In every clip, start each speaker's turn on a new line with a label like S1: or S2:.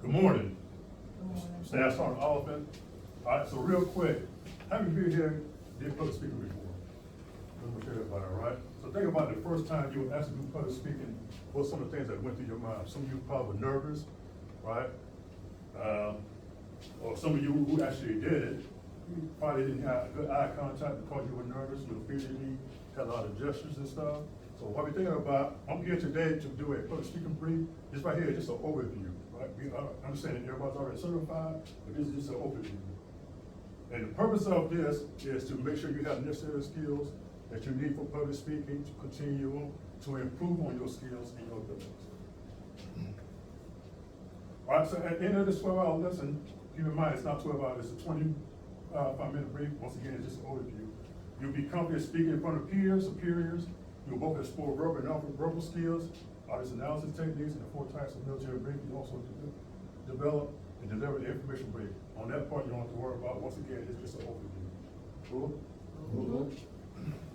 S1: Good morning. Staff Sergeant Oliphant. All right, so real quick, how many of you here did public speaking before? Let me share about it, all right? So think about the first time you were asked to do public speaking, what some of the things that went through your mind? Some of you probably were nervous, right? Or some of you who actually did it, you probably didn't have good eye contact because you were nervous, you were feeling, had a lot of gestures and stuff. So what we're thinking about, I'm here today to do a public speaking brief. This right here is just an overview, right? We understand that everybody's already certified, but this is just an overview. And the purpose of this is to make sure you have necessary skills that you need for public speaking to continue to improve on your skills and your abilities. All right, so at the end of this 12-hour lesson, keep in mind it's not 12 hours, it's a 25-minute brief. Once again, it's just an overview. You'll be confident speaking in front of peers, superiors. You'll both explore verbal and non-verbal skills, audience analysis techniques, and the 4 types of military brief. You also develop and deliver the information brief. On that part, you don't have to worry about. Once again, it's just an overview. Cool? Cool.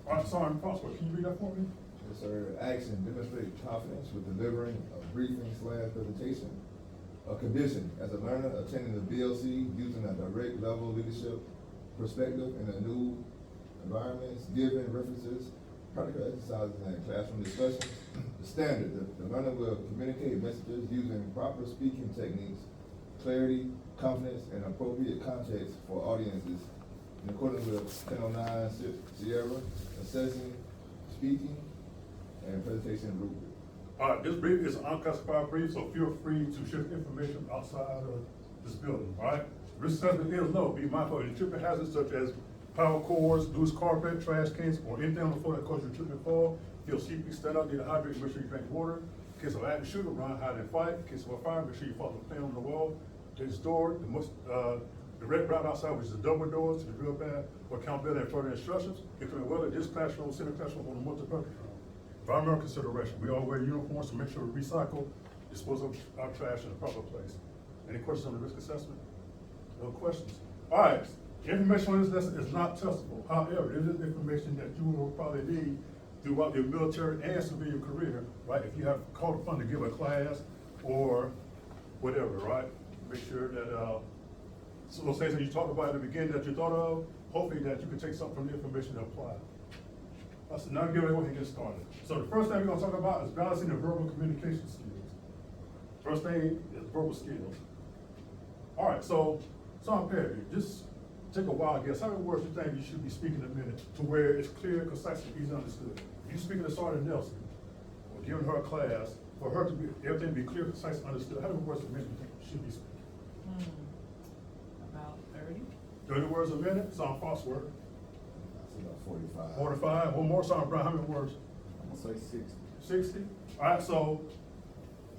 S1: All right, Sergeant Prosper, can you read that for me?
S2: Yes, sir. Action: demonstrate confidence with delivering a briefing/presentation. A condition: as a learner attending the BLC, using a direct level leadership perspective in a new environments, giving references, practical exercises, and classroom discussions. The standard: the learner will communicate messages using proper speaking techniques, clarity, confidence, and appropriate context for audiences, in accordance with 1009 Sierra, assessing, speaking, and presentation rubric.
S1: All right, this brief is an unclassified brief, so feel free to share information outside of this building, all right? Risk assessment is low. Be mindful of tripping hazards such as power cords, loose carpet, trash cans, or anything on the floor that causes you to trip and fall. Feel sleepy, stand up, need to hydrate, make sure you drink water. In case of active shooter, run, hide, and fight. In case of a fire, make sure you follow the plan on the wall. This door, the red route outside, which is the double doors to the drill pad, for accountability and further instructions, including whether this classroom, center classroom, or the multi-purpose room. Environmental consideration: we all wear uniforms to make sure we recycle, dispose of our trash in a proper place. Any questions on the risk assessment? No questions. All right, information on this lesson is not testable. However, it is information that you will probably need throughout your military and civilian career, right? If you have called upon to give a class or whatever, right? Make sure that some of those things that you talked about at the beginning that you thought of, hopefully that you can take something from the information and apply. So now get ready to get started. So the first thing we're gonna talk about is balancing the verbal communication skills. First thing is verbal skills. All right, so Sergeant Perry, just take a wild guess. How many words do you think you should be speaking a minute to where it's clear, concise, and easy understood? If you're speaking to Sergeant Nelson or giving her a class, for her to be everything to be clear, concise, and understood, how many words a minute do you think you should be speaking?
S3: About 30.
S1: 30 words a minute. Sergeant Foxworth.
S2: That's about 45.
S1: 45. One more. Sergeant Brown, how many words?
S2: I'm gonna say 60.
S1: 60. All right, so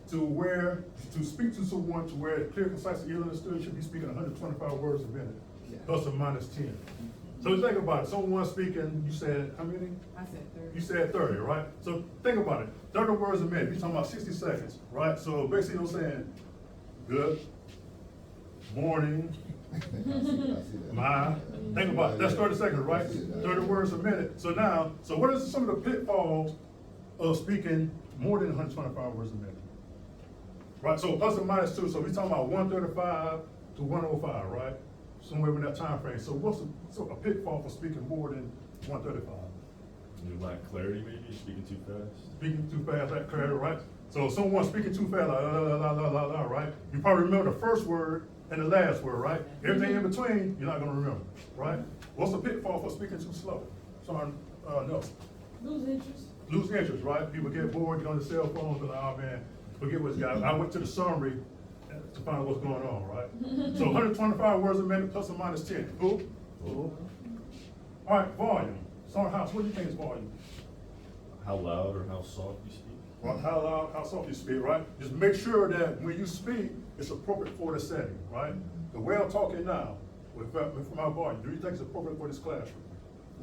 S1: to speak to someone to where it's clear, concise, and easily understood, you should be speaking 125 words a minute, plus or minus 10. So think about it. Someone speaking, you said how many?
S3: I said 30.
S1: You said 30, right? So think about it. 30 words a minute. You're talking about 60 seconds, right? So basically, you're saying, good morning,
S2: I see that.
S1: my. Think about it. That's 30 seconds, right? 30 words a minute. So now, so what are some of the pitfalls of speaking more than 125 words a minute? Right, so plus or minus 2, so we're talking about 135 to 105, right? Somewhere in that time frame. So what's a pitfall for speaking more than 135?
S4: You lack clarity, maybe speaking too fast.
S1: Speaking too fast, lack clarity, right? So if someone speaking too fast, like, right? You probably remember the first word and the last word, right? Everything in between, you're not gonna remember, right? What's the pitfall for speaking too slow? Sorry, no.
S3: Lose interest.
S1: Lose interest, right? People get bored, get on their cell phones, and like, oh man, forget what's got. I went to the summary to find out what's going on, right? So 125 words a minute plus or minus 10. Cool? Cool. All right, volume. Sergeant House, what do you think is volume?
S4: How loud or how soft you speak?
S1: Well, how loud, how soft you speak, right? Just make sure that when you speak, it's appropriate for the setting, right? The way I'm talking now, with my volume, do you think it's appropriate for this classroom?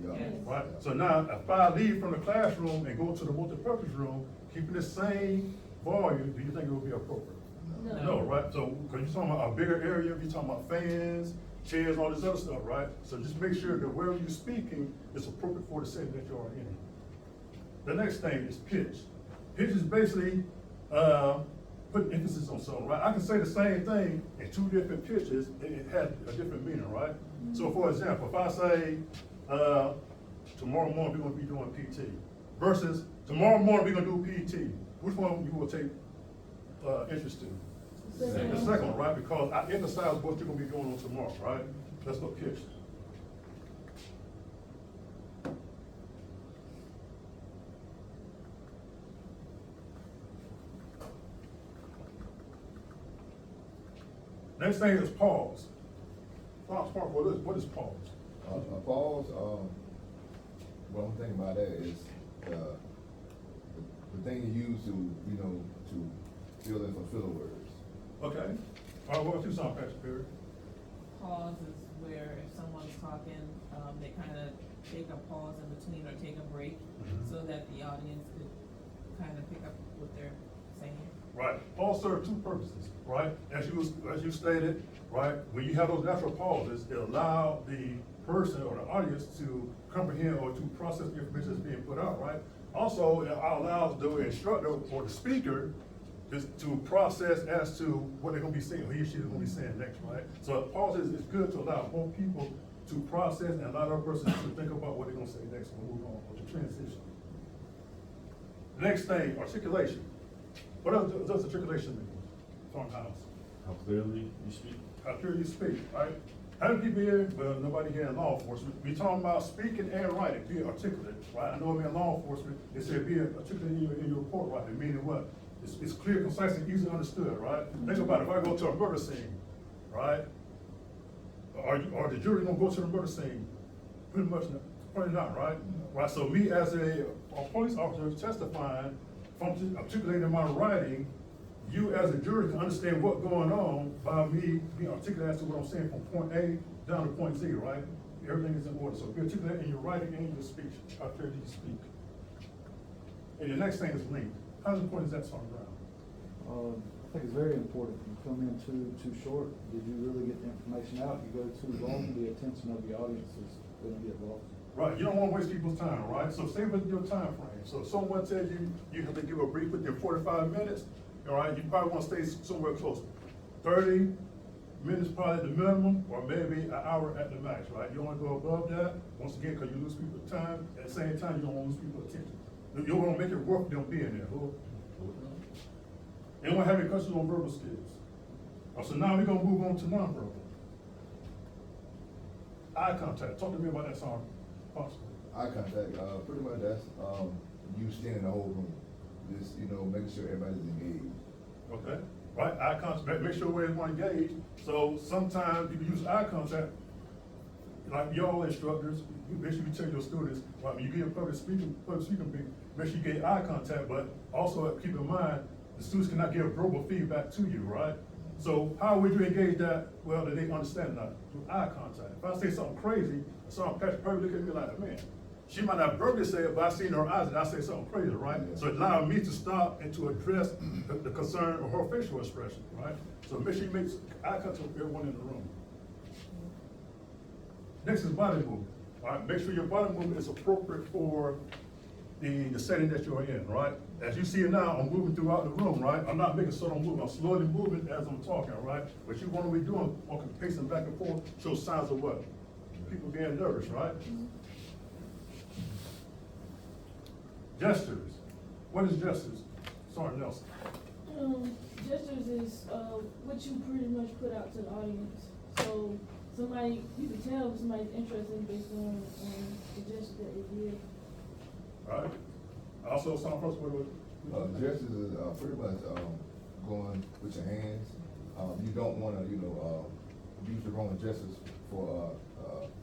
S2: Yeah.
S3: Yes.
S1: Right? So now, if I leave from the classroom and go to the multi-purpose room, keeping the same volume, do you think it will be appropriate?
S3: No.
S1: No, right? So, because you're talking about a bigger area, you're talking about fans, chairs, all this other stuff, right? So just make sure that wherever you're speaking is appropriate for the setting that you are in. The next thing is pitch. Pitch is basically put emphasis on something, right? I can say the same thing in two different pictures, and it has a different meaning, right? So for example, if I say, tomorrow morning we're gonna be doing PT, versus tomorrow morning we're gonna do PT, which one you will take, interest in? The second one, right? Because I emphasize what you're gonna be doing on tomorrow, right? Let's go picture. Next thing is pause. What is pause?
S2: A pause, what I'm thinking about that is, the thing you use to, you know, to fill in for filler words.
S1: Okay. All right, what about you, Sean Patrick Perry?
S3: Pause is where if someone's talking, they kind of take a pause in between or take a break
S1: Mhm.
S3: so that the audience could kind of pick up what they're saying.
S1: Right, pause serve two purposes, right? As you stated, right, when you have those natural pauses, it allows the person or the audience to comprehend or to process the information that's being put out, right? Also, it allows the instructor or the speaker to process as to what they're gonna be saying, or he or she is gonna be saying next, right? So pauses is good to allow more people to process and allow that person to think about what they're gonna say next and move on, or to transition. Next thing, articulation. What else does articulation mean? Farmhouse.
S4: How clearly you speak?
S1: How clear you speak, right? How many people here, well, nobody here in law enforcement, we talking about speaking and writing, be articulate, right? I know I'm in law enforcement, they said be articulate in your report writing, meaning what? It's clear, concise, and easily understood, right? Think about it, if I go to a murder scene, right? Are the jury gonna go to the murder scene? Pretty much, probably not, right? Right, so me as a police officer testifying, from articulating my writing, you as a jury can understand what's going on by me being articulate as to what I'm saying from point A down to point Z, right? Everything is in order, so be articulate in your writing and your speech, how clear do you speak? And the next thing is length. How important is that on the ground?
S5: I think it's very important. You come in too short, did you really get the information out? You go too long, the attention of the audience is gonna get lost.
S1: Right, you don't wanna waste people's time, right? So stay within your time frame. So if someone tells you, you have to give a brief within 45 minutes, all right, you probably wanna stay somewhere close. 30 minutes probably the minimum, or maybe an hour at the max, right? You don't wanna go above that, once again, cause you lose people's time. At the same time, you don't wanna lose people's attention. You wanna make it worth them being there. Anyone have any questions on verbal skills? So now we're gonna move on to nonverbal. Eye contact, talk to me about that, Sergeant. Possible.
S2: Eye contact, pretty much that's, you standing in the whole room, just, you know, making sure everybody's engaged.
S1: Okay, right, eye contact, make sure everyone engaged. So sometimes you can use eye contact, like y'all instructors, you make sure you tell your students, right, when you get public speaking, make sure you get eye contact, but also keep in mind, the students cannot give verbal feedback to you, right? So how would you engage that, well, that they understand that, through eye contact? If I say something crazy, Sergeant Patrick probably look at me like, man, she might not verbally say it, but I see in her eyes that I say something crazy, right? So it allowed me to stop and to address the concern or her facial expression, right? So make sure you make eye contact with everyone in the room. Next is body movement, all right? Make sure your body movement is appropriate for the setting that you're in, right? As you see it now, I'm moving throughout the room, right? I'm not making subtle movement, I'm slowly moving as I'm talking, right? What you want to be doing, walking, pacing back and forth, shows signs of what? People being nervous, right? Gestures. What is gestures? Sergeant Nelson.
S6: Gestures is, what you pretty much put out to the audience. So somebody, you can tell if somebody's interested based on, the gesture that they did.
S1: All right. Also, some first,
S2: Gestures is, pretty much, going with your hands. You don't wanna, you know, use the wrong gestures for,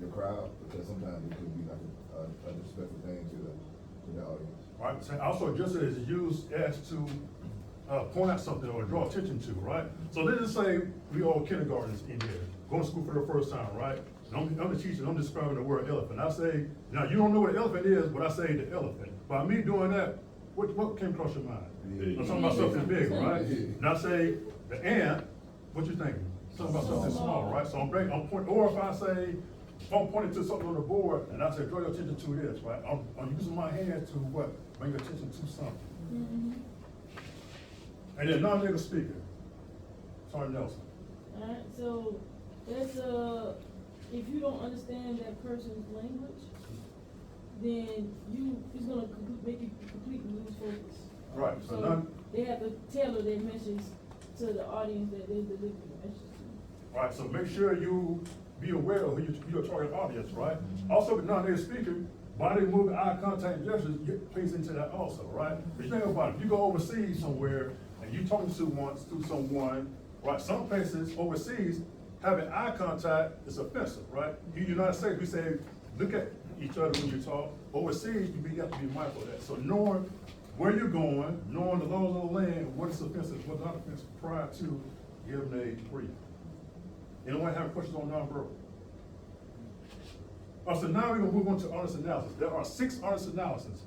S2: your crowd, because sometimes it could be like a disrespectful thing to the audience.
S1: All right, so also gesture is used as to point out something or draw attention to, right? So let's just say we all kindergartners in here, going to school for the first time, right? And I'm the teacher, I'm describing the word elephant. I say, now you don't know what an elephant is, but I say the elephant. By me doing that, what came across your mind?
S2: Big.
S1: I'm talking about something big, right? And I say the ant, what you thinking? Something about something small, right? So I'm pointing, or if I say, if I'm pointing to something on the board and I say, draw your attention to this, right? I'm using my hand to what? Bring your attention to something. And then non-native speaker, Sergeant Nelson.
S6: Alright, so that's if you don't understand that person's language, then it's gonna make you completely lose focus.
S1: Right, so
S6: So
S1: none,
S6: they have to tailor their message to the audience that they're delivering the message to.
S1: right, so make sure you be aware of who your target audience, right? Also, with non-native speaker, body movement, eye contact, gestures, plays into that also, right? But you think about it, if you go overseas somewhere and you talking to someone, right? Some places overseas, having eye contact is offensive, right? In the United States, we say, look at each other when you talk. Overseas, you have to be mindful of that. So knowing where you're going, knowing the laws of the land, what is offensive, what's not offensive, prior to giving a brief. Anyone have questions on nonverbal? So now we're gonna move on to audience analysis. There are 6 audience analysis.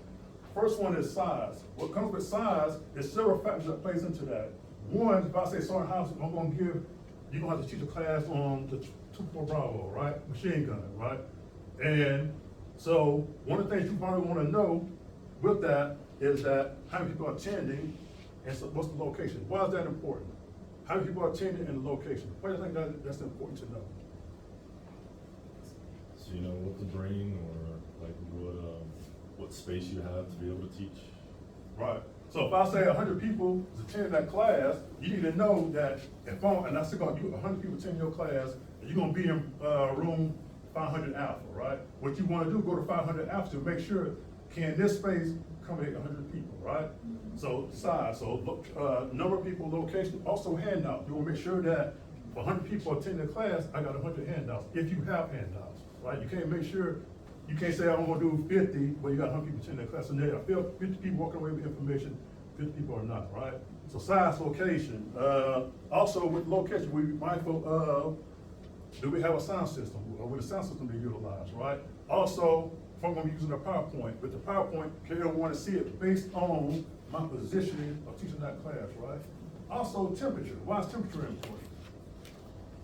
S1: First one is size. What comes with size is several factors that plays into that. One, if I say Sergeant House, I'm gonna give, you're gonna have to teach a class on the 2-4 Bravo, right? Machine gun, right? And so one of the things you probably wanna know with that is that how many people are attending and so what's the location? Why is that important? How many people are attending and the location? Why do you think that's important to know?
S4: So you know what to bring, or like what space you have to be able to teach.
S1: Right. So if I say 100 people is attending that class, you need to know that and I still gonna do 100 people attend your class, and you're gonna be in room 500 Alpha, right? What you wanna do, go to 500 Alpha to make sure, can this space accommodate 100 people, right? So size, so number of people, location, also handouts. You wanna make sure that for 100 people attending the class, I got 100 handouts, if you have handouts, right? You can't make sure, you can't say I'm gonna do 50, but you got 100 people attending the class, and there are 50 people walking away with information, 50 people are not, right? So size, location, also with location, we be mindful of, do we have a sound system, or will the sound system be utilized, right? Also, if I'm gonna be using a PowerPoint, with the PowerPoint, can everyone wanna see it based on my positioning of teaching that class, right? Also, temperature, why is temperature important?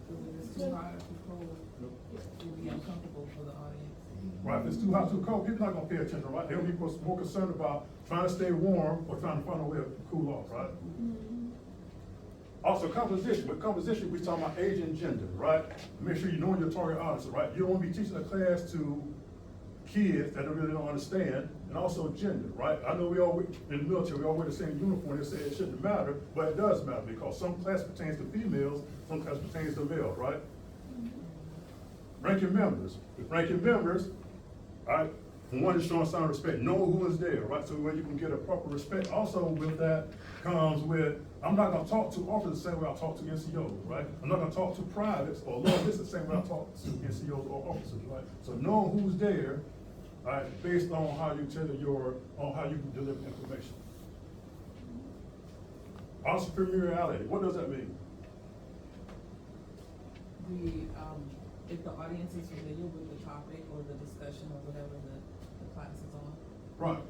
S3: So if it's too hot or too cold, it will be uncomfortable for the audience.
S1: Right, if it's too hot, too cold, people not gonna pay attention, right? They'll be more concerned about trying to stay warm or trying to find a way to cool off, right? Also, composition. With composition, we talking about age and gender, right? Make sure you know your target audience, right? You don't want to be teaching a class to kids that really don't understand, and also gender, right? I know we all, in the military, we all wear the same uniform, they say it shouldn't matter, but it does matter, because some class pertains to females, some class pertains to males, right? Ranking members. With ranking members, right, one is showing sign of respect, know who is there, right? So where you can get a proper respect. Also with that comes with, I'm not gonna talk to officers the same way I talk to NCOs, right? I'm not gonna talk to privates or loyalists the same way I talk to NCOs or officers, right? So knowing who's there, right, based on how you on how you deliver information. Also, familiarity, what does that mean?
S3: If the audience is familiar with the topic or the discussion or whatever the class is on.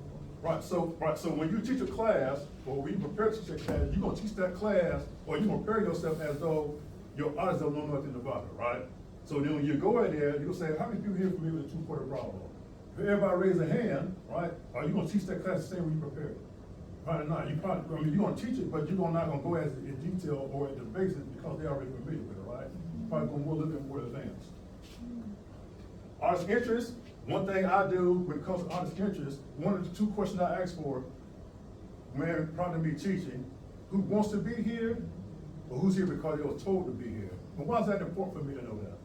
S1: Right, so when you teach a class, or when you prepare to teach a class, you're gonna teach that class, or you're gonna prepare yourself as though your audience don't know nothing about it, right? So then when you go in there, you're gonna say, how many people here familiar with the 2-4 Bravo? If everybody raise a hand, right, are you gonna teach that class the same way you prepare it? Probably not. You're gonna teach it, but you're not gonna go as in detail or at the basics because they're already familiar with it, right? Probably gonna go a little bit more advanced. Artist interest, one thing I do when it comes to artist interest, one of the 2 questions I ask for when probably me teaching, who wants to be here or who's here because they was told to be here? And why is that important for me to know that?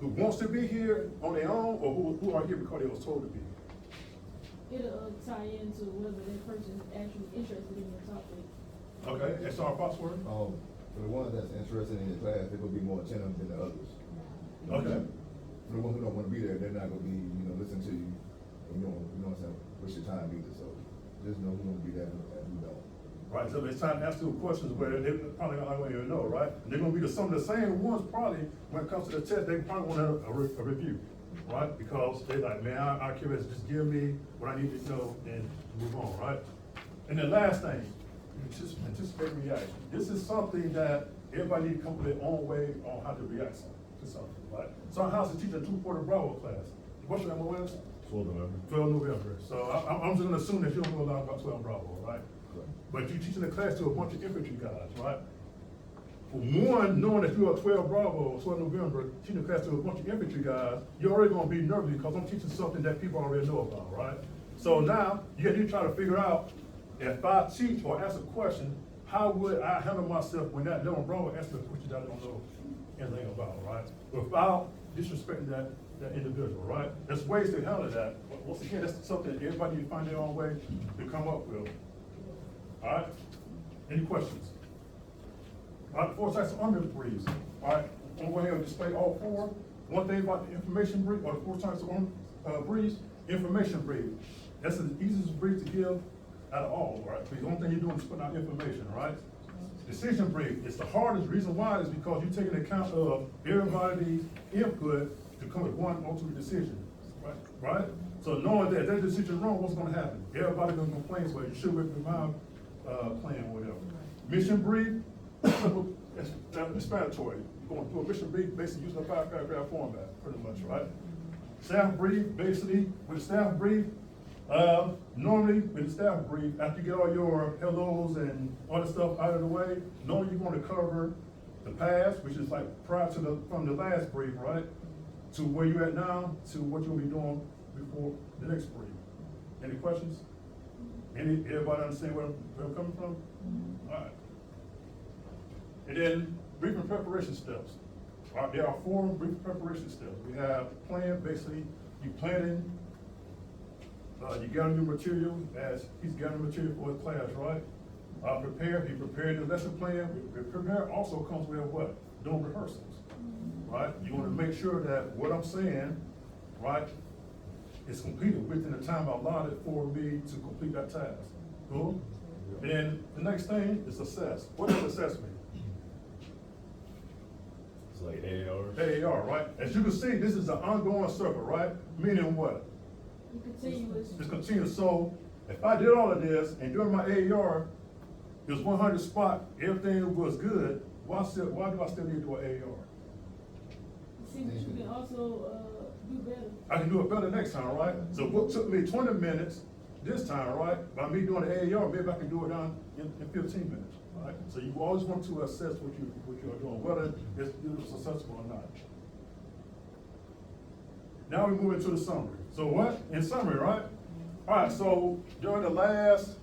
S1: Who wants to be here on their own or who are here because they was told to be here?
S6: It'll tie into whether that person is actually interested in the topic.
S1: Okay, and so our password?
S2: For the ones that's interested in the class, they're gonna be more attentive than the others.
S1: Okay.
S2: For the ones who don't wanna be there, they're not gonna be, listening to you, and you know what I'm saying, waste your time either, so just know who wanna be there and who don't.
S1: Right, so it's time to ask them questions where they probably not gonna even know, right? And they're gonna be some of the same ones probably, when it comes to the test, they probably want a review, right? Because they like, man, I'm curious, just give me what I need to know and move on, right? And the last thing, anticipate reaction. This is something that everybody need to come up with their own way on how to react to something, right? So how's the teacher 2-4 Bravo class? What's your MOS?
S4: 12 November.
S1: 12 November. So I'm just gonna assume that you don't know a lot about 12 Bravo, right?
S2: Correct.
S1: but you're teaching a class to a bunch of infantry guys, right? For one, knowing that you're a 12 Bravo or 12 November, teaching a class to a bunch of infantry guys, you're already gonna be nervous because I'm teaching something that people already know about, right? So now, you need to try to figure out, if I teach or ask a question, how would I handle myself when that 11 Bravo asks me a question that I don't know anything about, right? Without disrespecting that individual, right? There's ways to handle that. But once again, that's something everybody needs to find their own way to come up with. All right? Any questions? All right, 4 types of under briefs. All right, I'm gonna go ahead and display all 4. One thing about the information brief, or the 4 types of briefs, information brief. That's the easiest brief to give out of all, right? Because the only thing you're doing is putting out information, right? Decision brief, it's the hardest. Reason why is because you're taking account of everybody's input to come with one ultimate decision, right? So knowing that that decision wrong, what's gonna happen? Everybody gonna complain, so you should with my plan or whatever. Mission brief, explanatory. You're going through a mission brief, basically using a 5-paragraph format, pretty much, right? Staff brief, basically, with the staff brief, normally with the staff brief, after you get all your hellos and all the stuff out of the way, normally you're gonna cover the past, which is like prior to from the last brief, right? To where you're at now, to what you'll be doing before the next brief. Any questions? Everybody understand where I'm coming from? All right. And then briefing preparation steps. All right, there are 4 briefing preparation steps. We have plan, basically, you planning, you gathering your material as he's gathering material for his class, right? Prepare, he prepared the lesson plan. Prepare also comes with what? Doing rehearsals, right? You want to make sure that what I'm saying, right, is completed within the time allotted for me to complete that task. Cool? And then the next thing is assess. What does assess mean?
S4: It's like AAR.
S1: AAR, right? As you can see, this is an ongoing circle, right? Meaning what?
S6: Continuous.
S1: It's continuous. So if I did all of this and during my AAR, it was 100 spot, everything was good, why do I still need to do an AAR?
S6: See, but you can also, do better.
S1: I can do it better next time, right? So what took me 20 minutes this time, right? By me doing the AAR, maybe I can do it down in 15 minutes, right? So you always want to assess what you are doing, whether it's successful or not. Now we move into the summary. So what? In summary, right? All right, so during the last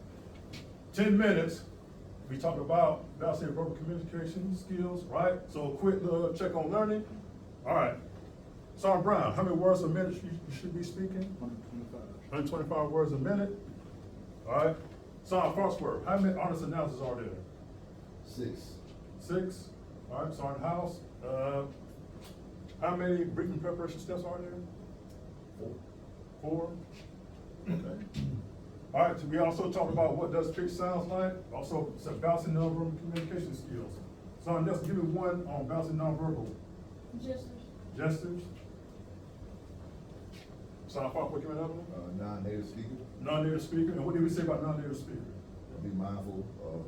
S1: 10 minutes, we talked about balancing verbal communication skills, right? So a quick little check on learning. All right. Sergeant Brown, how many words a minute you should be speaking?
S5: 125.
S1: 125 words a minute. All right. Sergeant Foxworth, how many honest analysis are there?
S2: 6.
S1: 6. All right. Sergeant House, how many briefing preparation steps are there? 4. Okay. All right. So we also talked about what does pitch sounds like. Also, said balancing nonverbal communication skills. Sergeant Nelson, give me one on balancing nonverbal. Gestures. Sergeant Foxworth, give me another one.
S2: Non-native speaker.
S1: Non-native speaker. And what did we say about non-native speaker?
S2: Be mindful of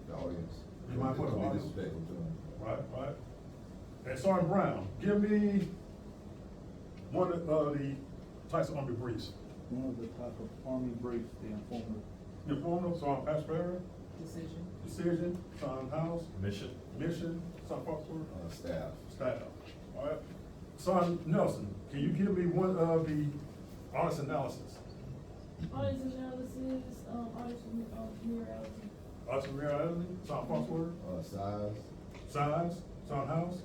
S2: the audience.
S1: Be mindful of the
S2: Don't be
S1: audience.
S2: disrespectful to them.
S1: Right. And Sergeant Brown, give me one of the types of Army briefs.
S5: One of the type of Army briefs, the informative.
S1: Informative, Sergeant Ashbury,
S3: Decision.
S1: decision, Sergeant House,
S4: Mission.
S1: mission, Sergeant Foxworth,
S2: Staff.
S1: staff. All right. Sergeant Nelson, can you give me one of the honest analysis?
S6: Honest analysis, honest mirality.
S1: Honest reality, Sergeant Foxworth,
S2: Size.
S1: size, Sergeant House,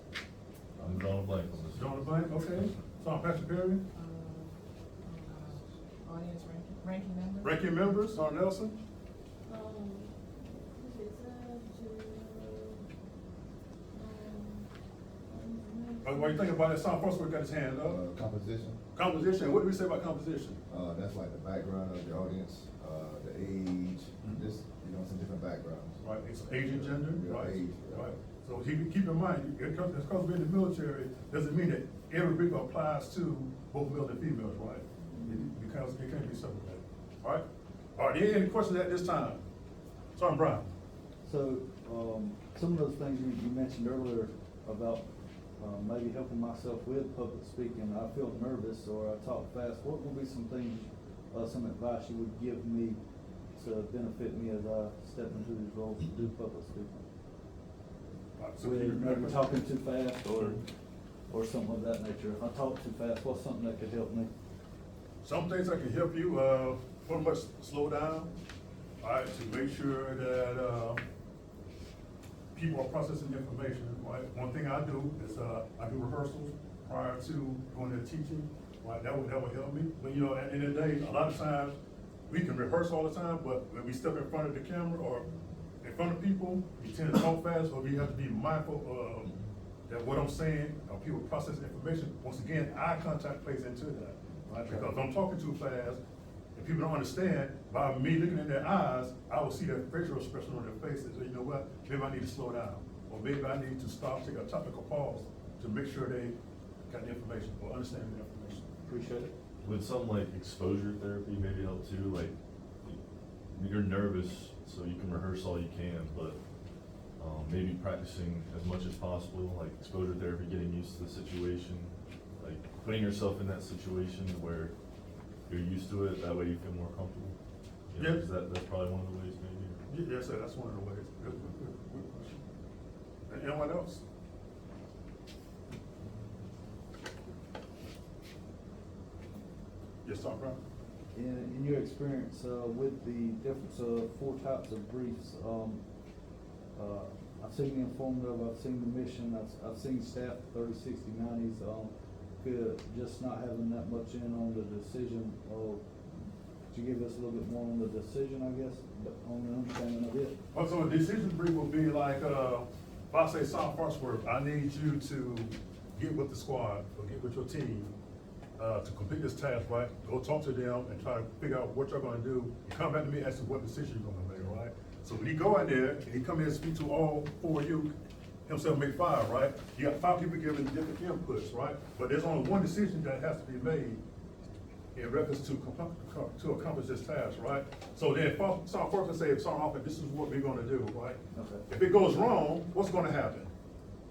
S4: I'm drawing a blank on this.
S1: John LeBlanc, okay. Sergeant Patrick Perry,
S3: Audience ranking member?
S1: ranking members, Sergeant Nelson,
S6: Is it time to,
S1: while you think about it, Sergeant Foxworth got his hand up.
S2: Composition.
S1: Composition, what do we say about composition?
S2: That's like the background of the audience, the age, just, some different backgrounds.
S1: Right, it's age and gender,
S2: Yeah,
S1: right?
S2: age, yeah.
S1: Right. So keep in mind, because we're in the military, doesn't mean that every brief applies to both males and females, right? Because it can't be separated. All right? All right, any questions at this time? Sergeant Brown?
S5: So, some of those things you mentioned earlier about, maybe helping myself with public speaking, I feel nervous or I talk fast, what would be some things, some advice you would give me to benefit me as I step into these roles to do public speaking.
S1: So
S5: With
S1: can you-
S5: maybe talking too fast or something of that nature. If I talk too fast, what's something that could help me?
S1: Some things that can help you, pretty much slow down, all right, to make sure that, people are processing information, right? One thing I do is, I do rehearsals prior to going to teaching, right? That would help me. But you know, at the end of the day, a lot of times, we can rehearse all the time, but when we step in front of the camera or in front of people, we tend to talk fast, or we have to be mindful of that what I'm saying, people process information. Once again, eye contact plays into that, right?
S5: Okay.
S1: Because if I'm talking too fast, and people don't understand, by me looking in their eyes, I will see that facial expression on their faces, so you know what, maybe I need to slow down, or maybe I need to stop, take a topical pause to make sure they got the information or understand the information.
S5: Appreciate it.
S4: Would something like exposure therapy maybe help too? Like, you're nervous, so you can rehearse all you can, but maybe practicing as much as possible, like exposure therapy, getting used to the situation, like putting yourself in that situation where you're used to it, that way you feel more comfortable. You know,
S1: Yeah.
S4: is that's probably one of the ways maybe.
S1: Yes, sir, that's one of the ways. Good question. And anyone else? Yes, Tom Brown?
S5: In your experience, with the difference of 4 types of briefs, I've seen the informative, I've seen the mission, I've seen staff 30, 60, 90s, could just not having that much in on the decision, or could you give us a little bit more on the decision, I guess, but on the understanding of it?
S1: Oh, so a decision brief would be like, if I say South Farnsworth, I need you to get with the squad, or get with your team, to complete this task, right? Go talk to them and try to figure out what you're gonna do, and come back to me as to what decision you're gonna make, right? So when he go in there, and he come in and speak to all 4 of you, himself make 5, right? You got 5 people giving different inputs, right? But there's only one decision that has to be made in reference to accomplish this task, right? So then South Farnsworth say, Sergeant Oliphant, this is what we're gonna do, right?
S5: Okay.
S1: If it goes wrong, what's gonna happen?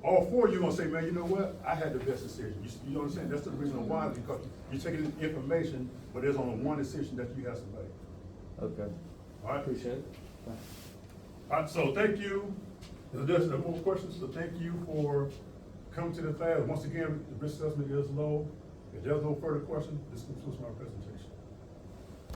S1: All 4 of you gonna say, man, you know what? I had the best decision. You know what I'm saying? That's the reason why, because you're taking information, but there's only one decision that you have to make.
S5: Okay.
S1: All right?
S5: Appreciate it. Thanks.
S1: All right, so thank you. If there's no more questions, so thank you for coming to the class. Once again, the risk assessment is low. If there's no further questions, this concludes my presentation.